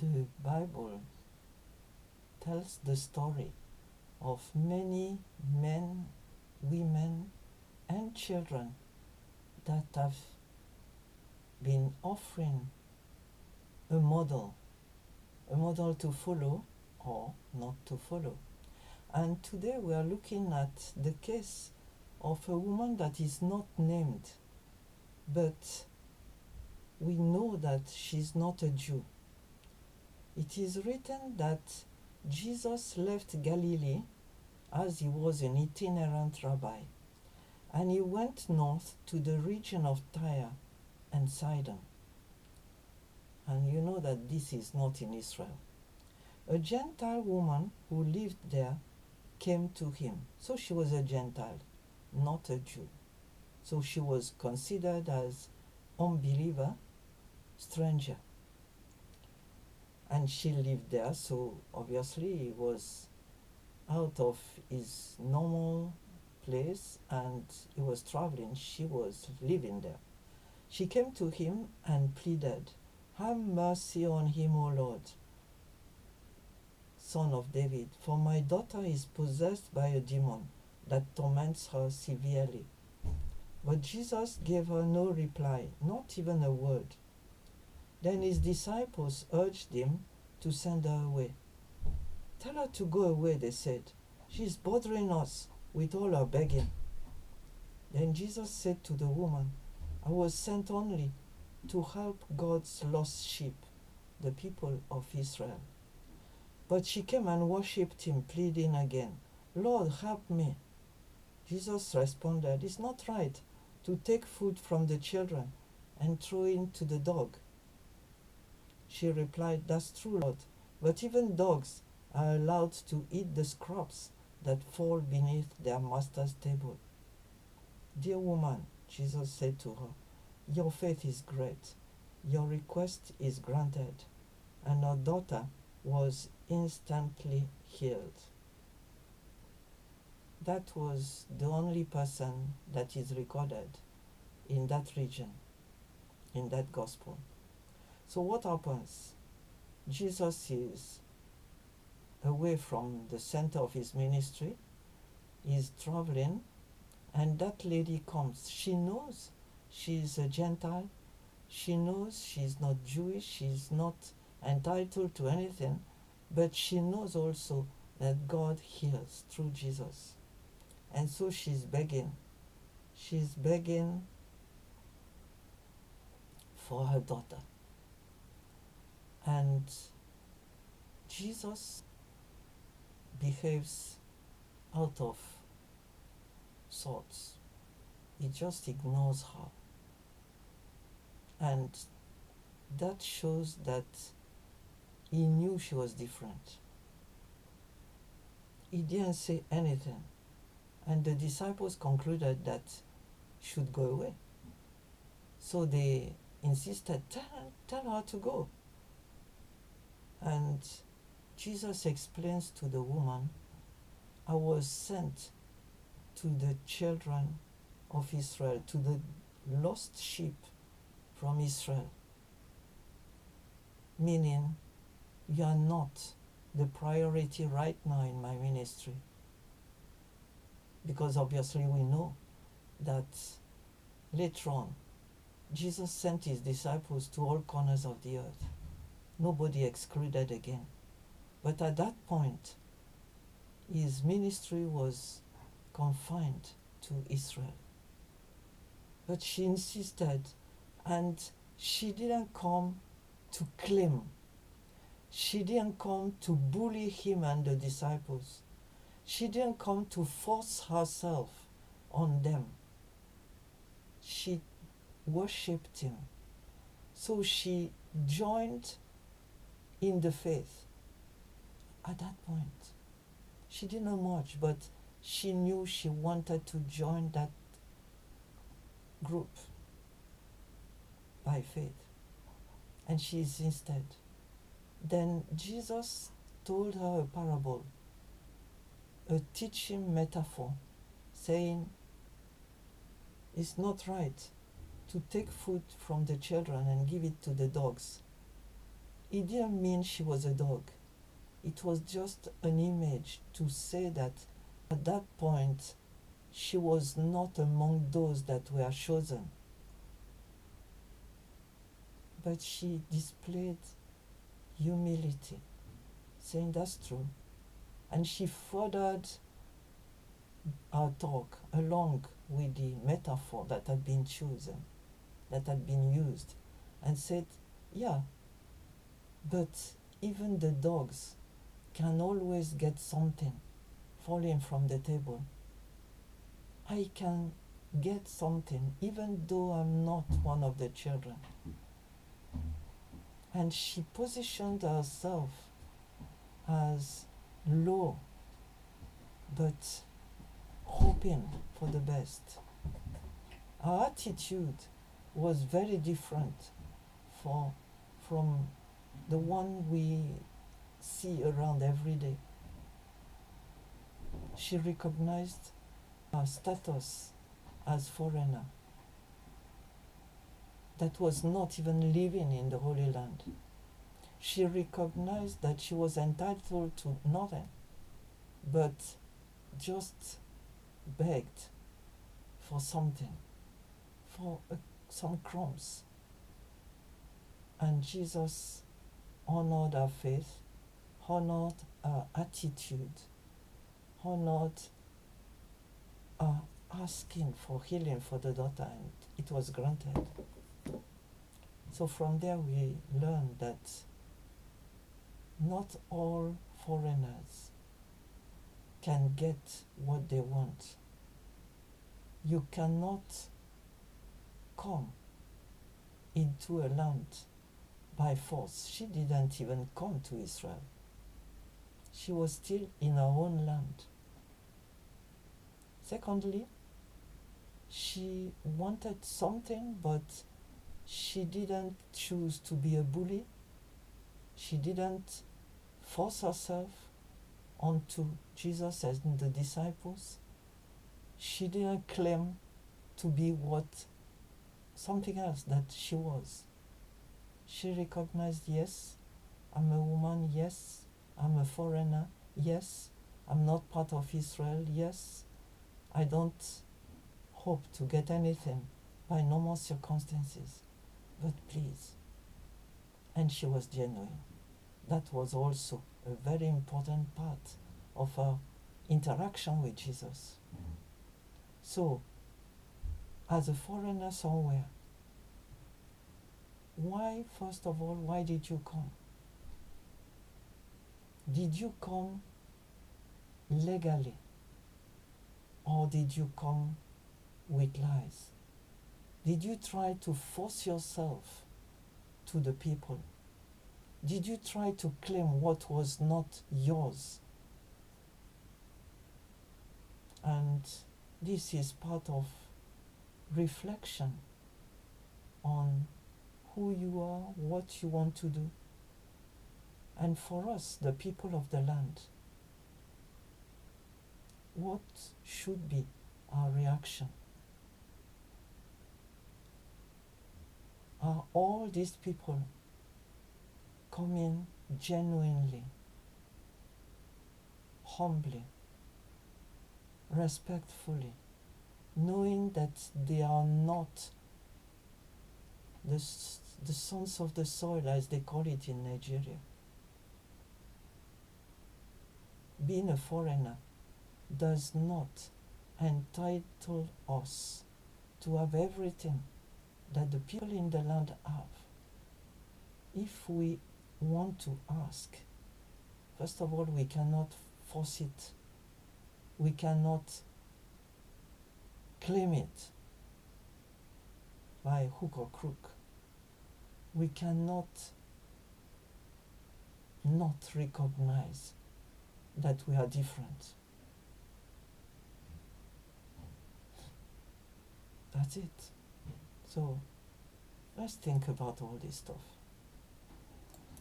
The Bible tells the story of many men, women, and children that have been offering a model to follow or not to follow. And today we are looking at the case of a woman that is not named, but we know that she's not a Jew. It is written that Jesus left Galilee as he was an itinerant rabbi, and he went north to the region of Tyre and Sidon. And you know that this is not in Israel. A Gentile woman who lived there came to him. So she was a Gentile, not a Jew. So she was considered as unbeliever, stranger. And she lived there, so obviously he was out of his normal place and he was traveling. She was living there. She came to him and pleaded, "Have mercy on him, O Lord, Son of David, for my daughter is possessed by a demon that torments her severely." But Jesus gave her no reply, not even a word. Then his disciples urged him to send her away. "Tell her to go away," they said. "She's bothering us with all her begging." Then Jesus said to the woman, "I was sent only to help God's lost sheep, the people of Israel." But she came and worshipped him, pleading again, "Lord, help me." Jesus responded, "It's not right to take food from the children and throw it to the dog." She replied, "That's true, Lord, but even dogs are allowed to eat the scraps that fall beneath their master's table." "Dear woman," Jesus said to her, "your faith is great. Your request is granted." And her daughter was instantly healed. That was the only person that is recorded in that region, in that gospel. So what happens? Jesus is away from the center of his ministry. He's traveling, and that lady comes. She knows she's a Gentile. She knows she's not Jewish. She's not entitled to anything, but she knows also that God heals through Jesus. And so she's begging. She's begging for her daughter. And Jesus behaves out of sorts. He just ignores her. And that shows that he knew she was different. He didn't say anything. And the disciples concluded that she should go away. So they insisted, tell her to go. And Jesus explains to the woman, "I was sent to the children of Israel, to the lost sheep from Israel." Meaning, you are not the priority right now in my ministry. Because obviously we know that later on, Jesus sent his disciples to all corners of the earth. Nobody excluded again. But at that point, his ministry was confined to Israel. But she insisted, and she didn't come to claim. She didn't come to bully him and the disciples. She didn't come to force herself on them. She worshipped him. So she joined in the faith. At that point, she didn't know much, but she knew she wanted to join that group by faith. And she insisted. Then Jesus told her a parable, a teaching metaphor, saying, "It's not right to take food from the children and give it to the dogs." It didn't mean she was a dog. It was just an image to say that at that point she was not among those that were chosen. But she displayed humility, saying that's true. And she furthered our talk along with the metaphor that had been chosen, that had been used, and said, yeah, but even the dogs can always get something falling from the table. I can get something even though I'm not one of the children. And she positioned herself as low, but hoping for the best. Her attitude was very different from the one we see around every day. She recognized her status as foreigner that was not even living in the Holy Land. She recognized that she was entitled to nothing, but just begged for something, for some crumbs. And Jesus honored her faith, honored her attitude, honored her asking for healing for the daughter, and it was granted. So from there we learn that not all foreigners can get what they want. You cannot come into a land by force. She didn't even come to Israel. She was still in her own land. Secondly, she wanted something, but she didn't choose to be a bully. She didn't force herself onto Jesus and the disciples. She didn't claim to be something else that she was. She recognized, yes, I'm a woman, yes, I'm a foreigner, yes, I'm not part of Israel, yes, I don't hope to get anything by normal circumstances, but please. And she was genuine. That was also a very important part of her interaction with Jesus. So, as a foreigner somewhere, first of all, why did you come? Did you come legally? Or did you come with lies? Did you try to force yourself to the people? Did you try to claim what was not yours? And this is part of reflection on who you are, what you want to do. And for us, the people of the land, what should be our reaction? Are all these people coming genuinely, humbly, respectfully, knowing that they are not the sons of the soil, as they call it in Nigeria? Being a foreigner does not entitle us to have everything that the people in the land have. If we want to ask, first of all, we cannot force it. We cannot claim it by hook or crook. We cannot not recognize that we are different. That's it. So let's think about all this stuff.